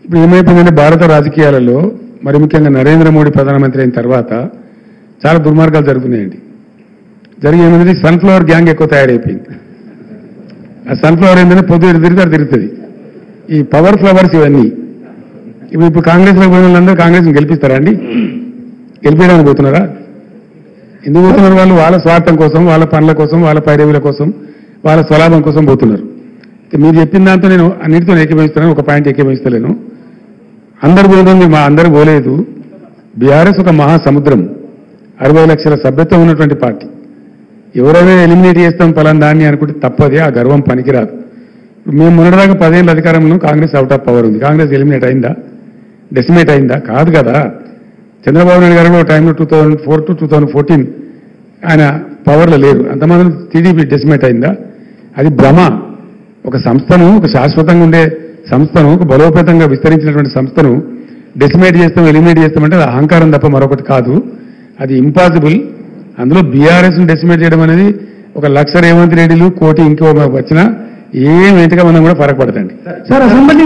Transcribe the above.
ఇప్పుడు ఏమైపోయిందంటే భారత రాజకీయాలలో మరి ముఖ్యంగా నరేంద్ర మోడీ ప్రధానమంత్రి అయిన తర్వాత చాలా దుర్మార్గాలు జరుగుతున్నాయండి. జరిగి ఏమైంది, సన్ఫ్లవర్ గ్యాంగ్ ఎక్కువ తయారైపోయింది. ఆ సన్ఫ్లవర్ ఏంటంటే పొద్దు తిరుగుతుంది. ఈ పవర్ ఫ్లవర్స్ ఇవన్నీ ఇప్పుడు కాంగ్రెస్లో పోయిన వాళ్ళందరూ కాంగ్రెస్ని గెలిపిస్తారా అండి? గెలిపించడానికి పోతున్నారా? ఎందుకు పోతున్నారు? వాళ్ళు వాళ్ళ స్వార్థం కోసం, వాళ్ళ పనుల కోసం, వాళ్ళ పైరవీల కోసం, వాళ్ళ స్వలాభం కోసం పోతున్నారు. మీరు చెప్పిన దాంతో నేను అన్నిటితో ఏకీభవిస్తున్నాను, ఒక పాయింట్ ఏకీభవిస్తలేను. అందరు పోతుంది, మా అందరు పోలేదు. బీఆర్ఎస్ ఒక మహాసముద్రం, 60 లక్షల సభ్యత్వం ఉన్నటువంటి పార్టీ. ఎవరైనా ఎలిమినేట్ చేస్తాం పలానా దాన్ని అనుకుంటే తప్పదే, ఆ గర్వం పనికిరాదు. మేము మొన్నటిదాకా 10 ఏళ్ళ అధికారంలో కాంగ్రెస్ అవుట్ ఆఫ్ పవర్ ఉంది. కాంగ్రెస్ ఎలిమినేట్ అయిందా? డెసిమేట్ అయిందా? కాదు కదా. చంద్రబాబు నాయుడు గారు టైంలో 2004 to 2014 ఆయన పవర్లో లేరు, అంతమంది టీడీపీ డెసిమేట్ అయిందా? అది భ్రమ. ఒక సంస్థను, ఒక శాశ్వతంగా ఉండే సంస్థను, ఒక బలోపేతంగా విస్తరించినటువంటి సంస్థను డెసిమేట్ చేస్తాం, ఎలిమినేట్ చేస్తామంటే అది అహంకారం తప్ప మరొకటి కాదు. అది ఇంపాసిబుల్. అందులో బీఆర్ఎస్ను డెసిమేట్ చేయడం అనేది ఒక 1,00,000 రేవంత్ రెడ్డిలు, 1,00,00,000 ఇంకో వచ్చినా ఏం ఎంతగా మనం కూడా ఫరక్ పడతండి. Sir assembly